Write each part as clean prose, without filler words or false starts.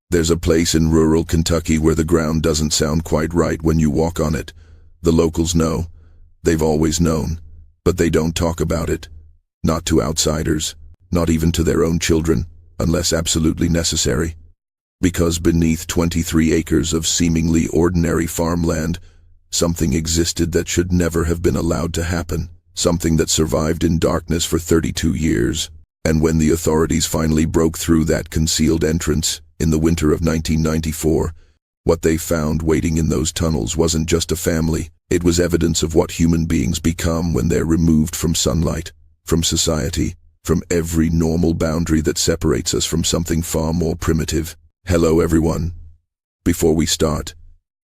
There's a place in rural Kentucky where the ground doesn't sound quite right when you walk on it. The locals know. They've always known. But they don't talk about it. Not to outsiders. Not even to their own children, unless absolutely necessary. Because beneath 23 acres of seemingly ordinary farmland, something existed that should never have been allowed to happen. Something that survived in darkness for 32 years. And when the authorities finally broke through that concealed entrance, in the winter of 1994, what they found waiting in those tunnels wasn't just a family. It was evidence of what human beings become when they're removed from sunlight, from society, from every normal boundary that separates us from something far more primitive. Hello everyone. Before we start,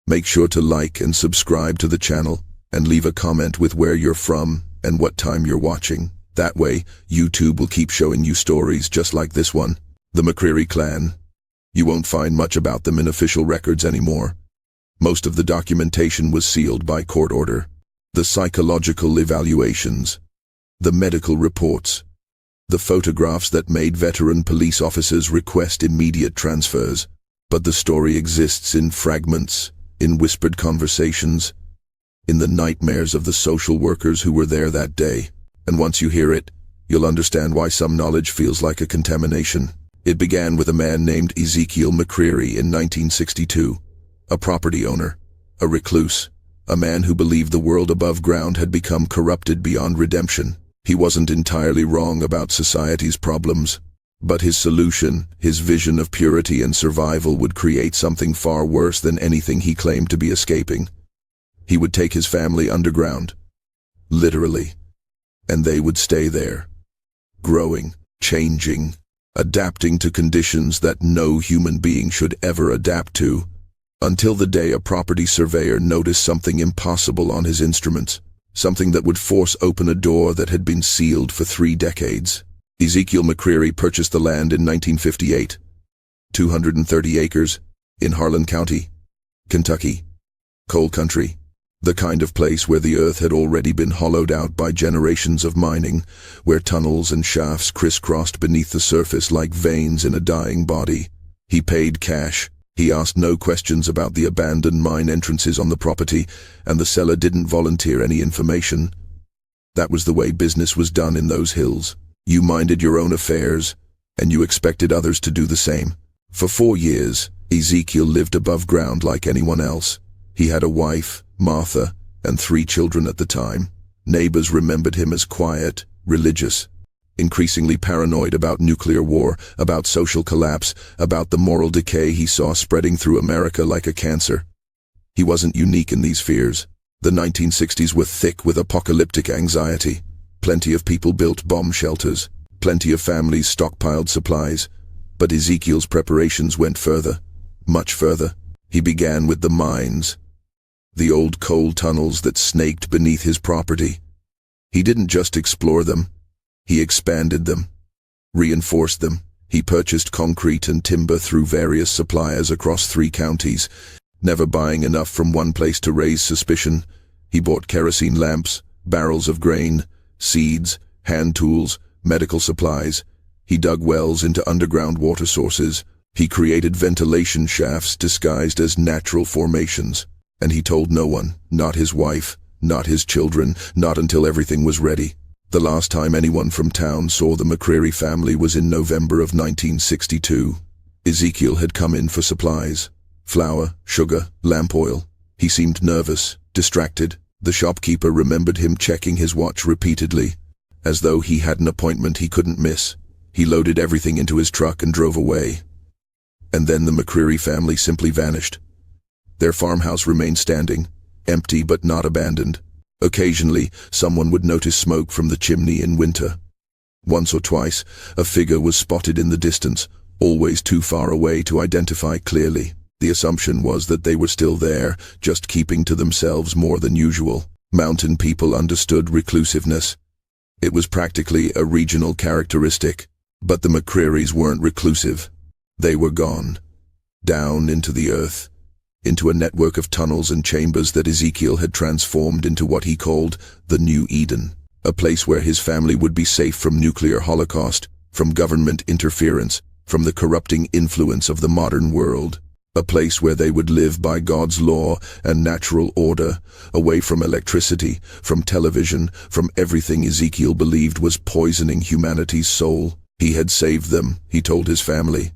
make sure to like and subscribe to the channel, and leave a comment with where you're from and what time you're watching. That way, YouTube will keep showing you stories just like this one. The McCreary Clan. You won't find much about them in official records anymore. Most of the documentation was sealed by court order. The psychological evaluations, the medical reports, the photographs that made veteran police officers request immediate transfers. But the story exists in fragments, in whispered conversations, in the nightmares of the social workers who were there that day. And once you hear it, you'll understand why some knowledge feels like a contamination. It began with a man named Ezekiel McCreary in 1962, a property owner, a recluse, a man who believed the world above ground had become corrupted beyond redemption. He wasn't entirely wrong about society's problems, but his solution, his vision of purity and survival would create something far worse than anything he claimed to be escaping. He would take his family underground, literally, and they would stay there, growing, changing, adapting to conditions that no human being should ever adapt to, until the day a property surveyor noticed something impossible on his instruments, something that would force open a door that had been sealed for 3 decades. Ezekiel McCreary purchased the land in 1958, 230 acres, in Harlan County, Kentucky, coal country. The kind of place where the earth had already been hollowed out by generations of mining, where tunnels and shafts crisscrossed beneath the surface like veins in a dying body. He paid cash. He asked no questions about the abandoned mine entrances on the property, and the seller didn't volunteer any information. That was the way business was done in those hills. You minded your own affairs, and you expected others to do the same. For 4 years, Ezekiel lived above ground like anyone else. He had a wife, Martha, and 3 children at the time. Neighbors remembered him as quiet, religious, increasingly paranoid about nuclear war, about social collapse, about the moral decay he saw spreading through America like a cancer. He wasn't unique in these fears. The 1960s were thick with apocalyptic anxiety. Plenty of people built bomb shelters. Plenty of families stockpiled supplies. But Ezekiel's preparations went further, much further. He began with the mines, the old coal tunnels that snaked beneath his property. He didn't just explore them. He expanded them, reinforced them. He purchased concrete and timber through various suppliers across 3 counties, never buying enough from one place to raise suspicion. He bought kerosene lamps, barrels of grain, seeds, hand tools, medical supplies. He dug wells into underground water sources. He created ventilation shafts disguised as natural formations. And he told no one, not his wife, not his children, not until everything was ready. The last time anyone from town saw the McCreary family was in November of 1962. Ezekiel had come in for supplies. Flour, sugar, lamp oil. He seemed nervous, distracted. The shopkeeper remembered him checking his watch repeatedly, as though he had an appointment he couldn't miss. He loaded everything into his truck and drove away. And then the McCreary family simply vanished. Their farmhouse remained standing, empty but not abandoned. Occasionally, someone would notice smoke from the chimney in winter. Once or twice, a figure was spotted in the distance, always too far away to identify clearly. The assumption was that they were still there, just keeping to themselves more than usual. Mountain people understood reclusiveness. It was practically a regional characteristic. But the McCrearys weren't reclusive. They were gone, down into the earth, into a network of tunnels and chambers that Ezekiel had transformed into what he called the New Eden, a place where his family would be safe from nuclear holocaust, from government interference, from the corrupting influence of the modern world. A place where they would live by God's law and natural order, away from electricity, from television, from everything Ezekiel believed was poisoning humanity's soul. He had saved them, he told his family,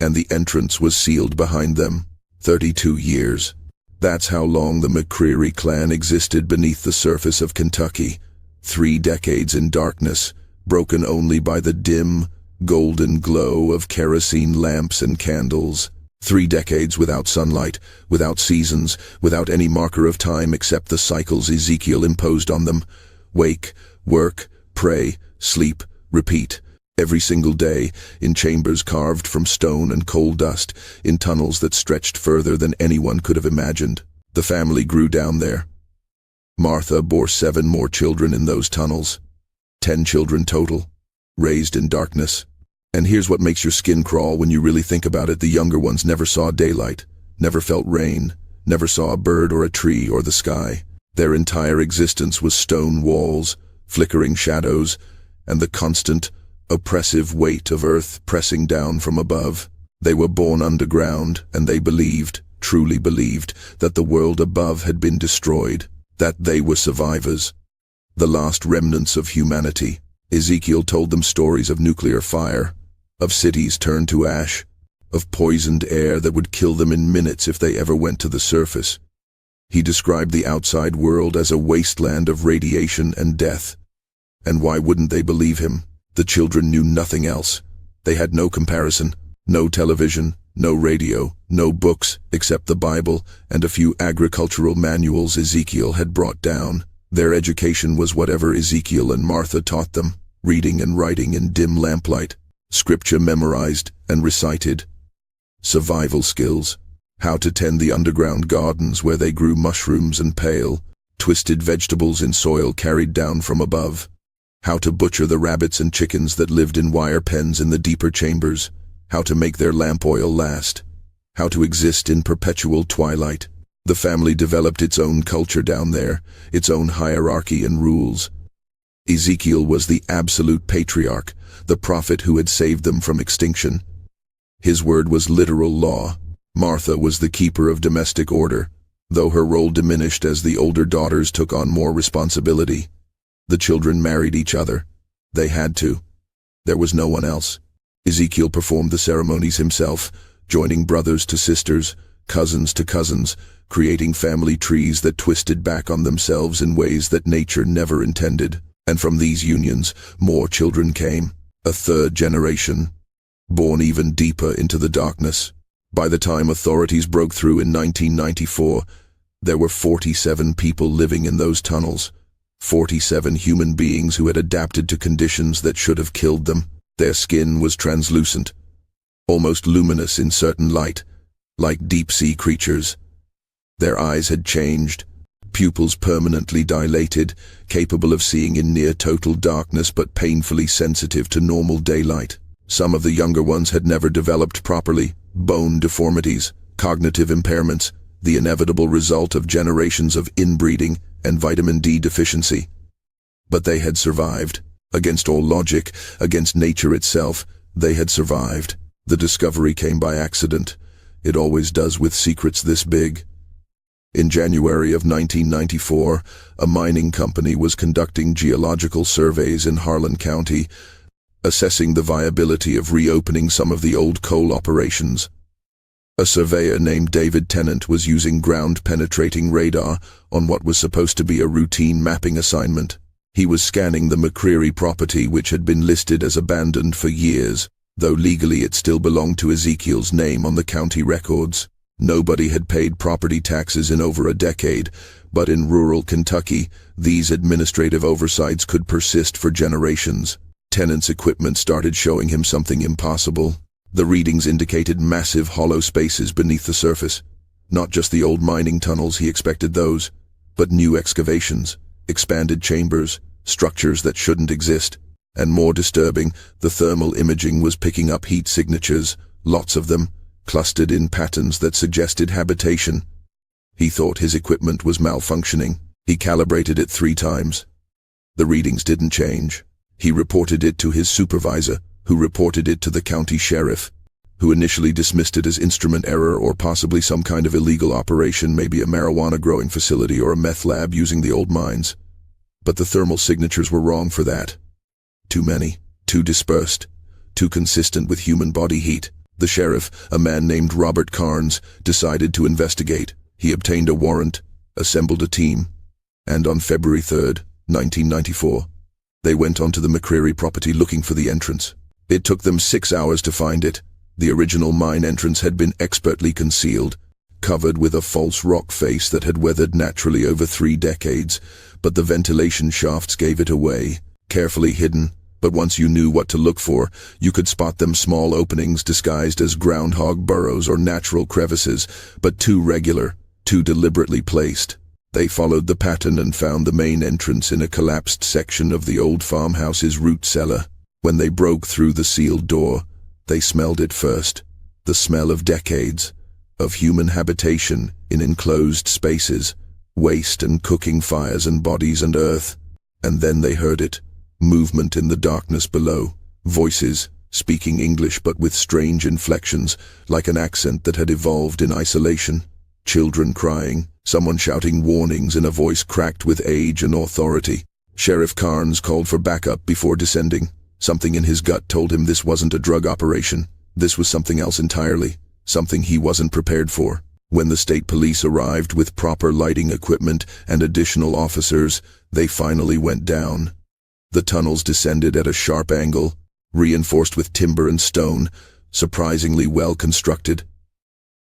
and the entrance was sealed behind them. 32 years. That's how long the McCreary Clan existed beneath the surface of Kentucky. 3 decades in darkness, broken only by the dim, golden glow of kerosene lamps and candles. 3 decades without sunlight, without seasons, without any marker of time except the cycles Ezekiel imposed on them. Wake, work, pray, sleep, repeat. Every single day, in chambers carved from stone and coal dust, in tunnels that stretched further than anyone could have imagined. The family grew down there. Martha bore 7 more children in those tunnels. 10 children total, raised in darkness. And here's what makes your skin crawl when you really think about it. The younger ones never saw daylight, never felt rain, never saw a bird or a tree or the sky. Their entire existence was stone walls, flickering shadows, and the constant, oppressive weight of earth pressing down from above. They were born underground, and they believed, truly believed, that the world above had been destroyed, that they were survivors, the last remnants of humanity. Ezekiel told them stories of nuclear fire, of cities turned to ash, of poisoned air that would kill them in minutes if they ever went to the surface. He described the outside world as a wasteland of radiation and death. And why wouldn't they believe him? The children knew nothing else. They had no comparison, no television, no radio, no books except the Bible and a few agricultural manuals Ezekiel had brought down. Their education was whatever Ezekiel and Martha taught them, reading and writing in dim lamplight, scripture memorized and recited, survival skills, how to tend the underground gardens where they grew mushrooms and pale, twisted vegetables in soil carried down from above, how to butcher the rabbits and chickens that lived in wire pens in the deeper chambers, how to make their lamp oil last, how to exist in perpetual twilight. The family developed its own culture down there, its own hierarchy and rules. Ezekiel was the absolute patriarch, the prophet who had saved them from extinction. His word was literal law. Martha was the keeper of domestic order, though her role diminished as the older daughters took on more responsibility. The children married each other. They had to. There was no one else. Ezekiel performed the ceremonies himself, joining brothers to sisters, cousins to cousins, creating family trees that twisted back on themselves in ways that nature never intended. And from these unions, more children came, a 3rd generation, born even deeper into the darkness. By the time authorities broke through in 1994, there were 47 people living in those tunnels, 47 human beings who had adapted to conditions that should have killed them. Their skin was translucent, almost luminous in certain light, like deep-sea creatures. Their eyes had changed, pupils permanently dilated, capable of seeing in near-total darkness but painfully sensitive to normal daylight. Some of the younger ones had never developed properly, bone deformities, cognitive impairments, the inevitable result of generations of inbreeding and vitamin D deficiency. But they had survived. Against all logic, against nature itself, they had survived. The discovery came by accident. It always does with secrets this big. In January of 1994, a mining company was conducting geological surveys in Harlan County, assessing the viability of reopening some of the old coal operations. A surveyor named David Tennant was using ground-penetrating radar on what was supposed to be a routine mapping assignment. He was scanning the McCreary property, which had been listed as abandoned for years, though legally it still belonged to Ezekiel's name on the county records. Nobody had paid property taxes in over a decade, but in rural Kentucky, these administrative oversights could persist for generations. Tennant's equipment started showing him something impossible. The readings indicated massive hollow spaces beneath the surface. Not just the old mining tunnels, he expected those, but new excavations, expanded chambers, structures that shouldn't exist. And more disturbing, the thermal imaging was picking up heat signatures, lots of them, clustered in patterns that suggested habitation. He thought his equipment was malfunctioning. He calibrated it 3 times. The readings didn't change. He reported it to his supervisor, who reported it to the county sheriff, who initially dismissed it as instrument error or possibly some kind of illegal operation, maybe a marijuana growing facility or a meth lab using the old mines. But the thermal signatures were wrong for that. Too many, too dispersed, too consistent with human body heat. The sheriff, a man named Robert Carnes, decided to investigate. He obtained a warrant, assembled a team, and on February 3rd, 1994, they went onto the McCreary property looking for the entrance. It took them 6 hours to find it. The original mine entrance had been expertly concealed, covered with a false rock face that had weathered naturally over 3 decades, but the ventilation shafts gave it away, carefully hidden. But once you knew what to look for, you could spot them, small openings disguised as groundhog burrows or natural crevices, but too regular, too deliberately placed. They followed the pattern and found the main entrance in a collapsed section of the old farmhouse's root cellar. When they broke through the sealed door, they smelled it first, the smell of decades, of human habitation in enclosed spaces, waste and cooking fires and bodies and earth. And then they heard it. Movement in the darkness below, voices, speaking English but with strange inflections, like an accent that had evolved in isolation. Children crying, someone shouting warnings in a voice cracked with age and authority. Sheriff Carnes called for backup before descending. Something in his gut told him this wasn't a drug operation. This was something else entirely, something he wasn't prepared for. When the state police arrived with proper lighting equipment and additional officers, they finally went down. The tunnels descended at a sharp angle, reinforced with timber and stone, surprisingly well constructed.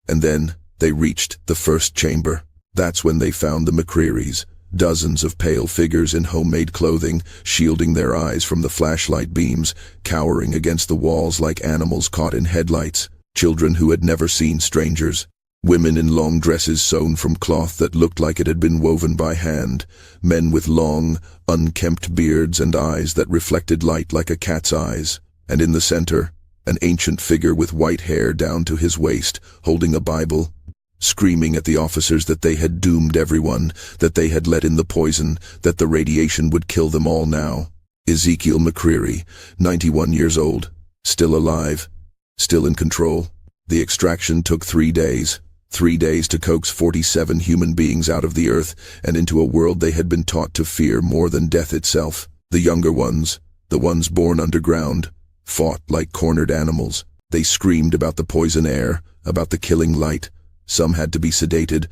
And then they reached the first chamber. That's when they found the McCrearys, dozens of pale figures in homemade clothing, shielding their eyes from the flashlight beams, cowering against the walls like animals caught in headlights. Children who had never seen strangers. Women in long dresses sewn from cloth that looked like it had been woven by hand. Men with long, unkempt beards and eyes that reflected light like a cat's eyes. And in the center, an ancient figure with white hair down to his waist, holding a Bible, screaming at the officers that they had doomed everyone, that they had let in the poison, that the radiation would kill them all now. Ezekiel McCreary, 91 years old, still alive, still in control. The extraction took 3 days. 3 days to coax 47 human beings out of the earth and into a world they had been taught to fear more than death itself. The younger ones, the ones born underground, fought like cornered animals. They screamed about the poison air, about the killing light. Some had to be sedated,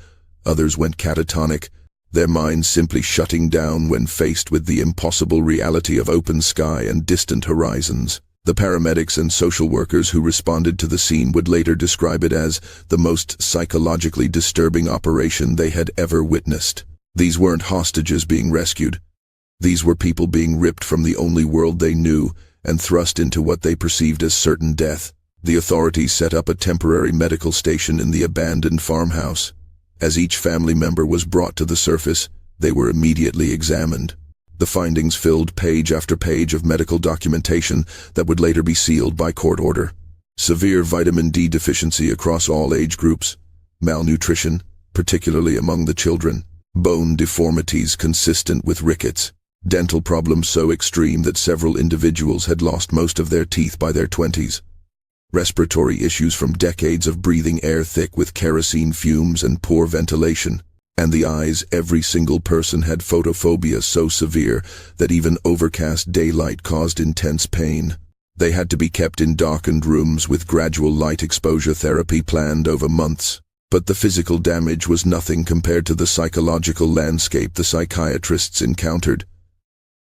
others went catatonic, their minds simply shutting down when faced with the impossible reality of open sky and distant horizons. The paramedics and social workers who responded to the scene would later describe it as the most psychologically disturbing operation they had ever witnessed. These weren't hostages being rescued. These were people being ripped from the only world they knew and thrust into what they perceived as certain death. The authorities set up a temporary medical station in the abandoned farmhouse. As each family member was brought to the surface, they were immediately examined. The findings filled page after page of medical documentation that would later be sealed by court order. Severe vitamin D deficiency across all age groups, malnutrition, particularly among the children, bone deformities consistent with rickets, dental problems so extreme that several individuals had lost most of their teeth by their 20s, respiratory issues from decades of breathing air thick with kerosene fumes and poor ventilation. And the eyes, every single person had photophobia so severe that even overcast daylight caused intense pain. They had to be kept in darkened rooms with gradual light exposure therapy planned over months. But the physical damage was nothing compared to the psychological landscape the psychiatrists encountered.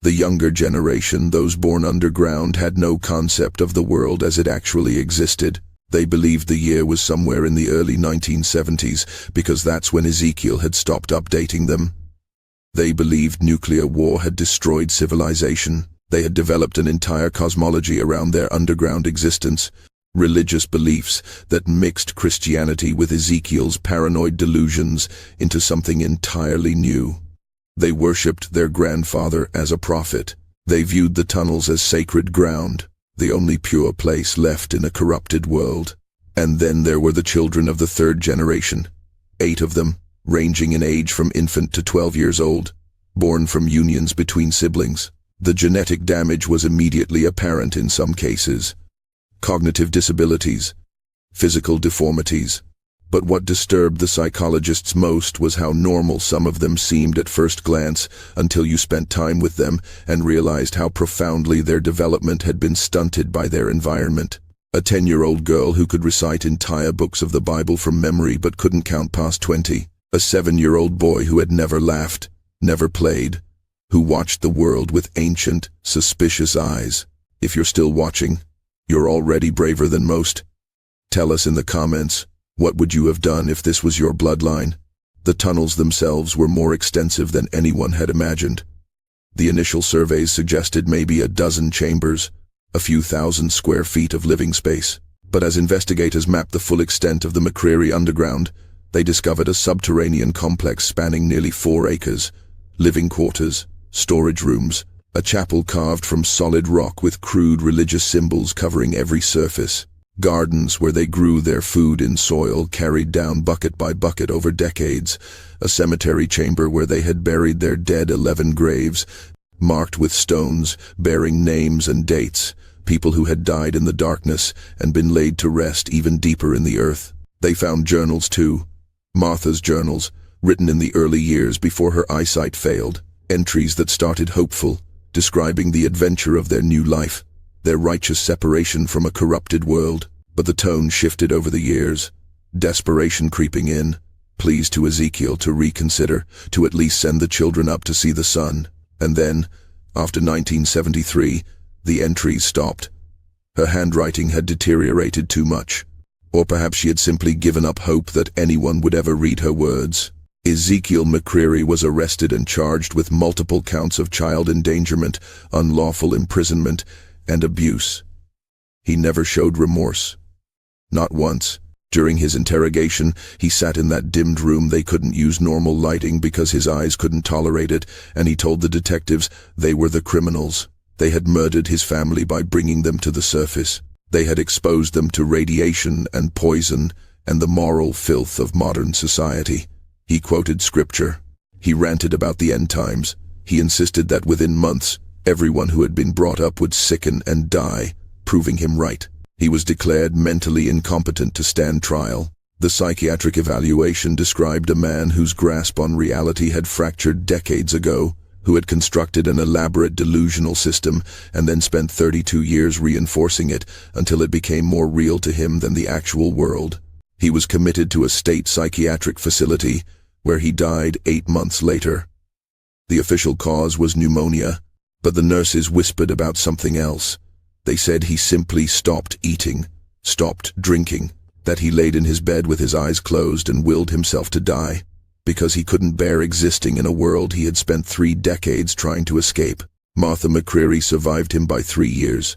The younger generation, those born underground, had no concept of the world as it actually existed. They believed the year was somewhere in the early 1970s because that's when Ezekiel had stopped updating them. They believed nuclear war had destroyed civilization. They had developed an entire cosmology around their underground existence, religious beliefs that mixed Christianity with Ezekiel's paranoid delusions into something entirely new. They worshipped their grandfather as a prophet. They viewed the tunnels as sacred ground, the only pure place left in a corrupted world. And then there were the children of the third generation, 8 of them, ranging in age from infant to 12 years old, born from unions between siblings. The genetic damage was immediately apparent in some cases. Cognitive disabilities, physical deformities. But what disturbed the psychologists most was how normal some of them seemed at first glance, until you spent time with them and realized how profoundly their development had been stunted by their environment. A 10-year-old girl who could recite entire books of the Bible from memory but couldn't count past 20. A 7-year-old boy who had never laughed, never played, who watched the world with ancient, suspicious eyes. If you're still watching, you're already braver than most. Tell us in the comments, what would you have done if this was your bloodline? The tunnels themselves were more extensive than anyone had imagined. The initial surveys suggested maybe a dozen chambers, a few thousand square feet of living space. But as investigators mapped the full extent of the McCreary underground, they discovered a subterranean complex spanning nearly 4 acres, living quarters, storage rooms, a chapel carved from solid rock with crude religious symbols covering every surface, gardens where they grew their food in soil carried down bucket by bucket over decades, a cemetery chamber where they had buried their dead 11 graves, marked with stones bearing names and dates, people who had died in the darkness and been laid to rest even deeper in the earth. They found journals too, Martha's journals, written in the early years before her eyesight failed, entries that started hopeful, describing the adventure of their new life, their righteous separation from a corrupted world. But the tone shifted over the years, desperation creeping in, pleas to Ezekiel to reconsider, to at least send the children up to see the sun. And then, after 1973, the entries stopped. Her handwriting had deteriorated too much. Or perhaps she had simply given up hope that anyone would ever read her words. Ezekiel McCreary was arrested and charged with multiple counts of child endangerment, unlawful imprisonment, and abuse. He never showed remorse. Not once. During his interrogation, he sat in that dimmed room. They couldn't use normal lighting because his eyes couldn't tolerate it, and he told the detectives they were the criminals. They had murdered his family by bringing them to the surface. They had exposed them to radiation and poison and the moral filth of modern society. He quoted scripture. He ranted about the end times. He insisted that within months, everyone who had been brought up would sicken and die, proving him right. He was declared mentally incompetent to stand trial. The psychiatric evaluation described a man whose grasp on reality had fractured decades ago, who had constructed an elaborate delusional system and then spent 32 years reinforcing it until it became more real to him than the actual world. He was committed to a state psychiatric facility, where he died 8 months later. The official cause was pneumonia, but the nurses whispered about something else. They said he simply stopped eating, stopped drinking, that he laid in his bed with his eyes closed and willed himself to die, because he couldn't bear existing in a world he had spent 3 decades trying to escape. Martha McCreary survived him by 3 years.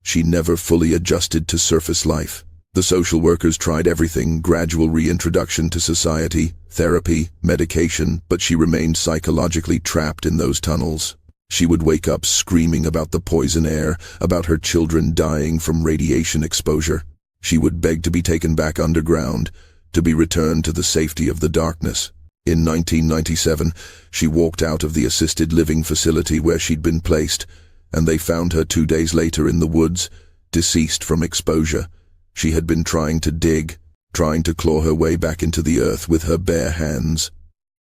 She never fully adjusted to surface life. The social workers tried everything, gradual reintroduction to society, therapy, medication, but she remained psychologically trapped in those tunnels. She would wake up screaming about the poison air, about her children dying from radiation exposure. She would beg to be taken back underground, to be returned to the safety of the darkness. In 1997, she walked out of the assisted living facility where she'd been placed, and they found her 2 days later in the woods, deceased from exposure. She had been trying to dig, trying to claw her way back into the earth with her bare hands.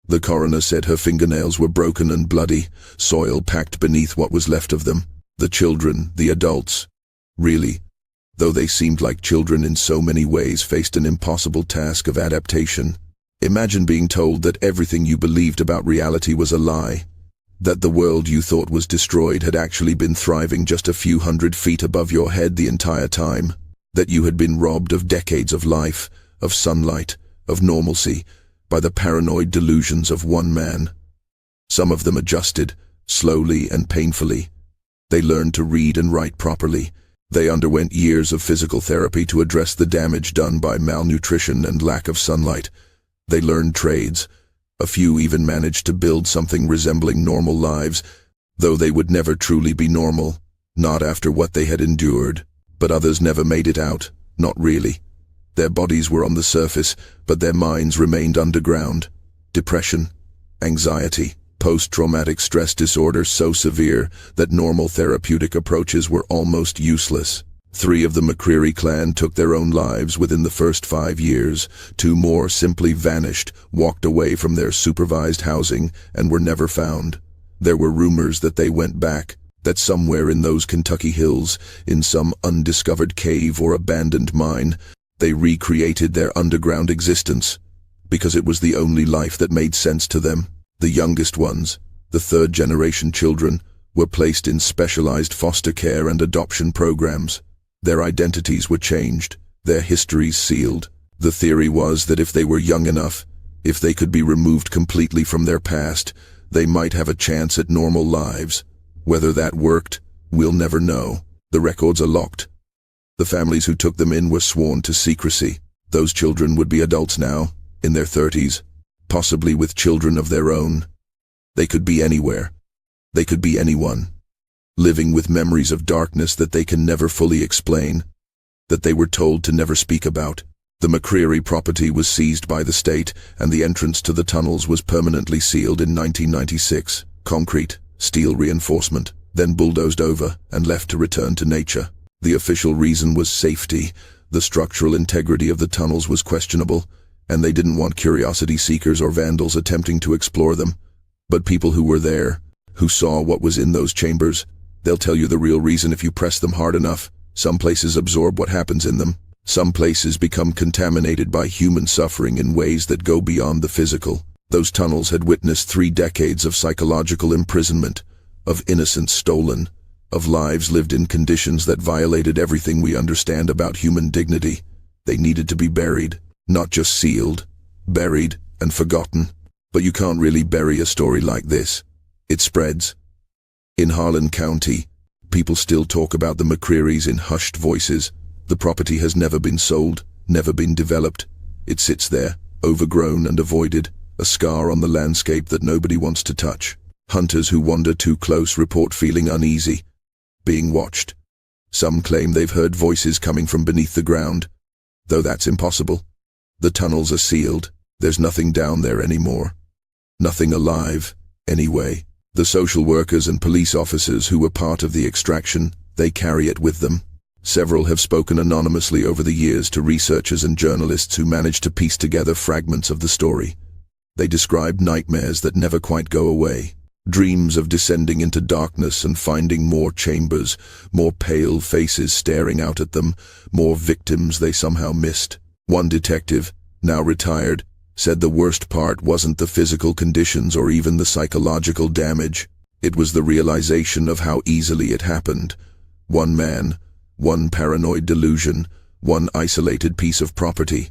The coroner said her fingernails were broken and bloody, soil packed beneath what was left of them. The children, the adults, really, though they seemed like children in so many ways, faced an impossible task of adaptation. Imagine being told that everything you believed about reality was a lie, that the world you thought was destroyed had actually been thriving just a few hundred feet above your head the entire time, that you had been robbed of decades of life, of sunlight, of normalcy, by the paranoid delusions of one man. Some of them adjusted, slowly and painfully. They learned to read and write properly. They underwent years of physical therapy to address the damage done by malnutrition and lack of sunlight. They learned trades. A few even managed to build something resembling normal lives, though they would never truly be normal, not after what they had endured. But others never made it out, not really. Their bodies were on the surface, but their minds remained underground. Depression, anxiety, post-traumatic stress disorder so severe that normal therapeutic approaches were almost useless. 3 of the McCreary clan took their own lives within the first 5 years. 2 more simply vanished, walked away from their supervised housing, and were never found. There were rumors that they went back, that somewhere in those Kentucky hills, in some undiscovered cave or abandoned mine, they recreated their underground existence, because it was the only life that made sense to them. The youngest ones, the 3rd-generation children, were placed in specialized foster care and adoption programs. Their identities were changed, their histories sealed. The theory was that if they were young enough, if they could be removed completely from their past, they might have a chance at normal lives. Whether that worked, we'll never know. The records are locked. The families who took them in were sworn to secrecy. Those children would be adults now, in their 30s, possibly with children of their own. They could be anywhere. They could be anyone, living with memories of darkness that they can never fully explain, that they were told to never speak about. The McCreary property was seized by the state, and the entrance to the tunnels was permanently sealed in 1996. Concrete, steel reinforcement, then bulldozed over and left to return to nature. The official reason was safety. The structural integrity of the tunnels was questionable, and they didn't want curiosity seekers or vandals attempting to explore them. But people who were there, who saw what was in those chambers, they'll tell you the real reason if you press them hard enough. Some places absorb what happens in them. Some places become contaminated by human suffering in ways that go beyond the physical. Those tunnels had witnessed 3 decades of psychological imprisonment, of innocence stolen, of lives lived in conditions that violated everything we understand about human dignity. They needed to be buried, not just sealed, buried and forgotten. But you can't really bury a story like this. It spreads. In Harlan County, people still talk about the McCrearys in hushed voices. The property has never been sold, never been developed. It sits there, overgrown and avoided, a scar on the landscape that nobody wants to touch. Hunters who wander too close report feeling uneasy, being watched. Some claim they've heard voices coming from beneath the ground, though that's impossible. The tunnels are sealed. There's nothing down there anymore. Nothing alive, anyway. The social workers and police officers who were part of the extraction, they carry it with them. Several have spoken anonymously over the years to researchers and journalists who managed to piece together fragments of the story. They describe nightmares that never quite go away. Dreams of descending into darkness and finding more chambers, more pale faces staring out at them, more victims they somehow missed. One detective, now retired, said the worst part wasn't the physical conditions or even the psychological damage. It was the realization of how easily it happened. One man, one paranoid delusion, one isolated piece of property,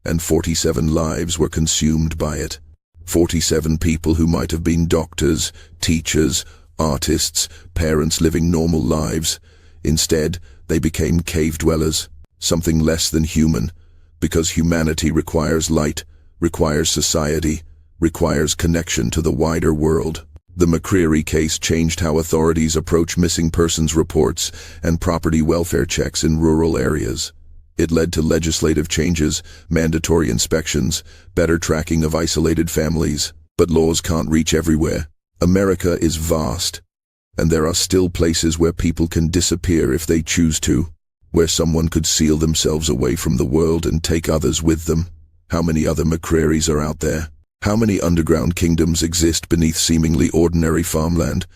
and 47 lives were consumed by it. 47 people who might have been doctors, teachers, artists, parents living normal lives. Instead, they became cave dwellers, something less than human, because humanity requires light, requires society, requires connection to the wider world. The McCreary case changed how authorities approach missing persons reports and property welfare checks in rural areas. It led to legislative changes, mandatory inspections, better tracking of isolated families. But laws can't reach everywhere. America is vast, and there are still places where people can disappear if they choose to, where someone could seal themselves away from the world and take others with them. How many other McCrearys are out there? How many underground kingdoms exist beneath seemingly ordinary farmland,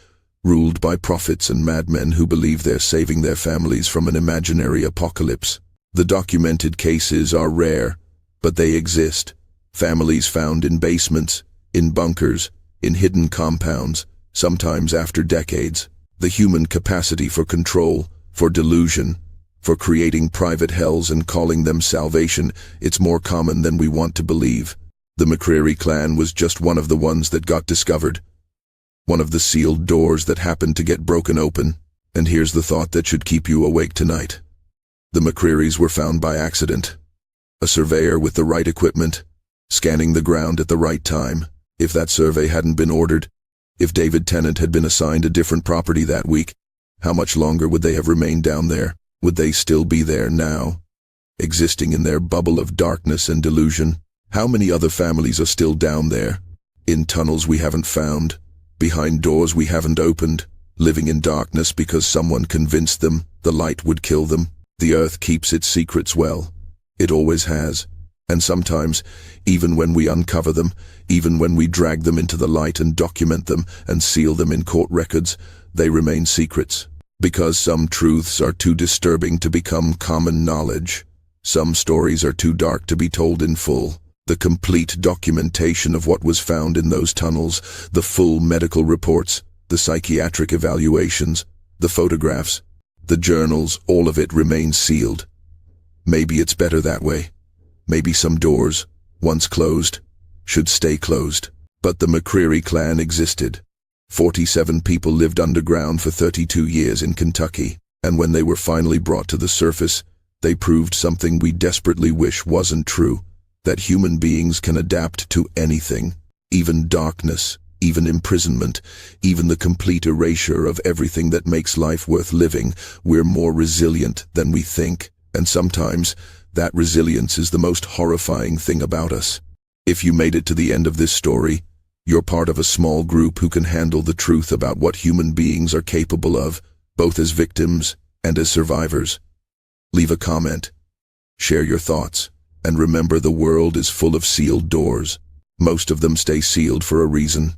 ruled by prophets and madmen who believe they're saving their families from an imaginary apocalypse? The documented cases are rare, but they exist. Families found in basements, in bunkers, in hidden compounds, sometimes after decades. The human capacity for control, for delusion, for creating private hells and calling them salvation, it's more common than we want to believe. The McCreary clan was just one of the ones that got discovered. One of the sealed doors that happened to get broken open. And here's the thought that should keep you awake tonight. The McCrearys were found by accident. A surveyor with the right equipment, scanning the ground at the right time. If that survey hadn't been ordered, if David Tennant had been assigned a different property that week, how much longer would they have remained down there? Would they still be there now, existing in their bubble of darkness and delusion? How many other families are still down there, in tunnels we haven't found, behind doors we haven't opened, living in darkness because someone convinced them the light would kill them. The earth keeps its secrets well. It always has. And sometimes, even when we uncover them, even when we drag them into the light and document them and seal them in court records, they remain secrets. Because some truths are too disturbing to become common knowledge. Some stories are too dark to be told in full. The complete documentation of what was found in those tunnels, the full medical reports, the psychiatric evaluations, the photographs, the journals, all of it remains sealed. Maybe it's better that way. Maybe some doors, once closed, should stay closed. But the McCreary Clan existed. 47 people lived underground for 32 years in Kentucky, and when they were finally brought to the surface, they proved something we desperately wish wasn't true, that human beings can adapt to anything, even darkness, even imprisonment, even the complete erasure of everything that makes life worth living. We're more resilient than we think, and sometimes that resilience is the most horrifying thing about us. If you made it to the end of this story, you're part of a small group who can handle the truth about what human beings are capable of, both as victims and as survivors. Leave a comment, share your thoughts, and remember the world is full of sealed doors. Most of them stay sealed for a reason.